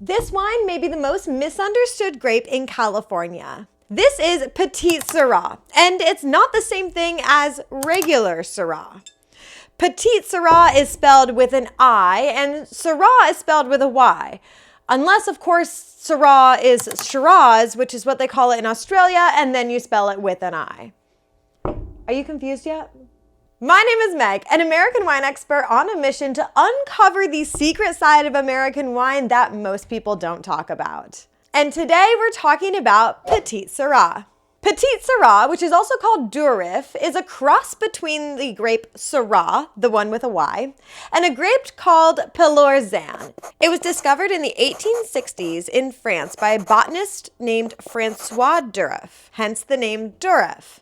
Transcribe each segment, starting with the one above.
This wine may be the most misunderstood grape in California. This is Petite Sirah, and it's not the same thing as regular Syrah. Petite Sirah is spelled with an I, and Syrah is spelled with a Y. Unless, of course, Syrah is Shiraz, which is what they call it in Australia, and then you spell it with an I. Are you confused yet? My name is Meg, an American wine expert on a mission to uncover the secret side of American wine that most people don't talk about. And today we're talking about Petite Sirah. Petite Sirah, which is also called Durif, is a cross between the grape Syrah, the one with a Y, and a grape called Palourezan. It was discovered in the 1860s in France by a botanist named Francois Durif, hence the name Durif.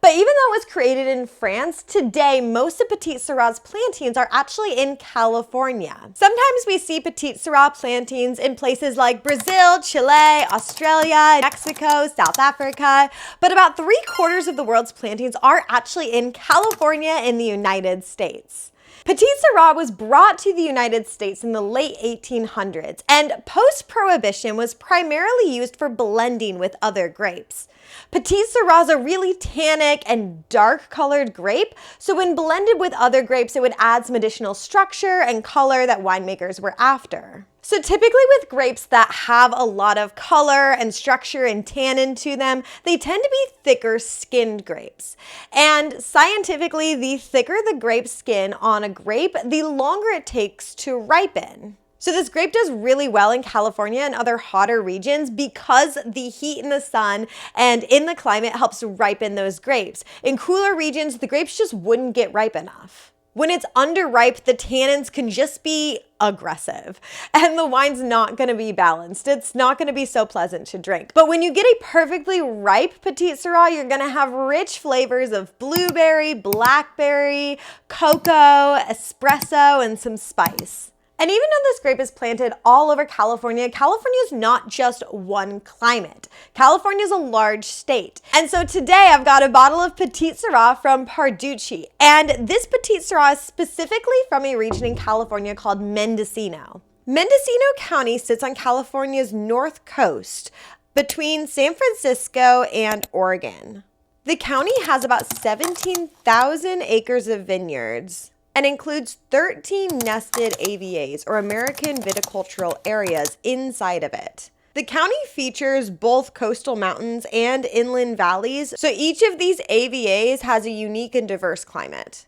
But even though it was created in France, today most of Petite Sirah's plantings are actually in California. Sometimes we see Petite Sirah plantings in places like Brazil, Chile, Australia, Mexico, South Africa, but about 3/4 of the world's plantings are actually in California in the United States. Petite Sirah was brought to the United States in the late 1800s, and post-Prohibition was primarily used for blending with other grapes. Petite Sirah is a really tannic and dark-colored grape, so when blended with other grapes, it would add some additional structure and color that winemakers were after. So typically with grapes that have a lot of color and structure and tannin to them, they tend to be thicker skinned grapes. And scientifically, the thicker the grape skin on a grape, the longer it takes to ripen. So this grape does really well in California and other hotter regions because the heat in the sun and in the climate helps ripen those grapes. In cooler regions, the grapes just wouldn't get ripe enough. When it's underripe, the tannins can just be aggressive and the wine's not going to be balanced. It's not going to be so pleasant to drink. But when you get a perfectly ripe Petite Sirah, you're going to have rich flavors of blueberry, blackberry, cocoa, espresso, and some spice. And even though this grape is planted all over California, California is not just one climate. California is a large state. And so today I've got a bottle of Petite Sirah from Parducci. And this Petite Sirah is specifically from a region in California called Mendocino. Mendocino County sits on California's north coast between San Francisco and Oregon. The county has about 17,000 acres of vineyards and includes 13 nested AVAs, or American viticultural areas, inside of it. The county features both coastal mountains and inland valleys, so each of these AVAs has a unique and diverse climate.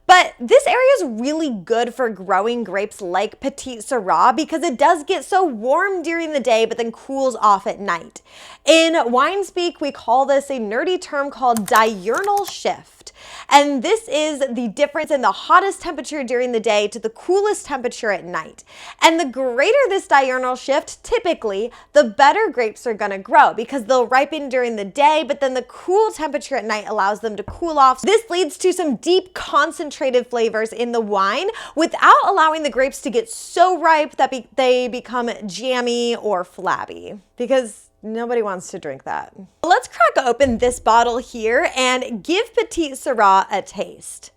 But this area is really good for growing grapes like Petite Sirah because it does get so warm during the day but then cools off at night. In wine speak, we call this a nerdy term called diurnal shift. And this is the difference in the hottest temperature during the day to the coolest temperature at night. And the greater this diurnal shift, typically, the better grapes are going to grow because they'll ripen during the day, but then the cool temperature at night allows them to cool off. This leads to some deep concentrated flavors in the wine without allowing the grapes to get so ripe that they become jammy or flabby, because nobody wants to drink that. Let's crack open this bottle here and give Petite Sirah a taste.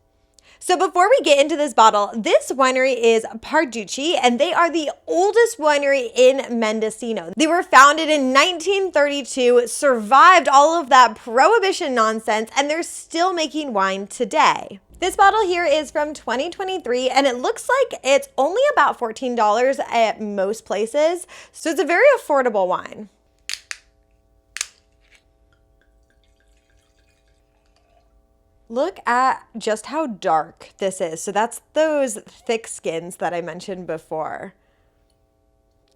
So before we get into this bottle, this winery is Parducci, and they are the oldest winery in Mendocino. They were founded in 1932, survived all of that Prohibition nonsense, and they're still making wine today. This bottle here is from 2023, and it looks like it's only about $14 at most places, so it's a very affordable wine. Look at just how dark this is. So that's those thick skins that I mentioned before.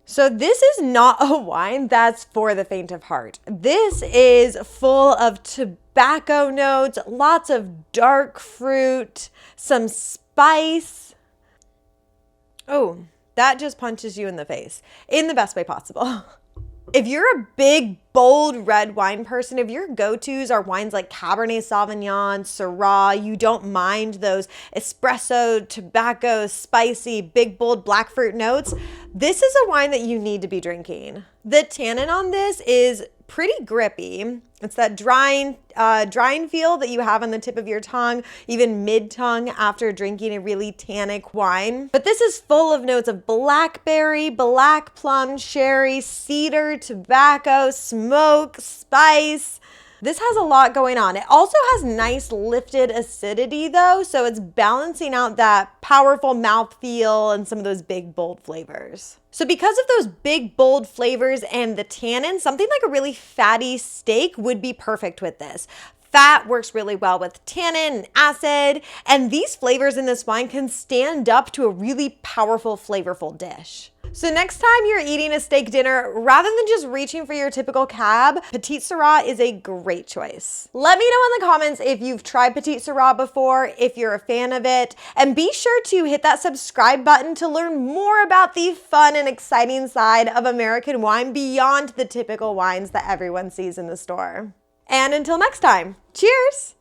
So this is not a wine that's for the faint of heart. This is full of tobacco notes, lots of dark fruit, some spice. Oh, that just punches you in the face in the best way possible. If you're a big, bold red wine person, if your go-tos are wines like Cabernet Sauvignon, Syrah, you don't mind those espresso, tobacco, spicy, big, bold black fruit notes, this is a wine that you need to be drinking. The tannin on this is pretty grippy. It's that drying feel that you have on the tip of your tongue, even mid-tongue after drinking a really tannic wine. But this is full of notes of blackberry, black plum, sherry, cedar, tobacco, smoke, spice. This has a lot going on. It also has nice lifted acidity though, so it's balancing out that powerful mouthfeel and some of those big, bold flavors. So because of those big, bold flavors and the tannin, something like a really fatty steak would be perfect with this. Fat works really well with tannin and acid, and these flavors in this wine can stand up to a really powerful, flavorful dish. So next time you're eating a steak dinner, rather than just reaching for your typical cab, Petite Sirah is a great choice. Let me know in the comments if you've tried Petite Sirah before, if you're a fan of it, and be sure to hit that subscribe button to learn more about the fun and exciting side of American wine beyond the typical wines that everyone sees in the store. And until next time, cheers!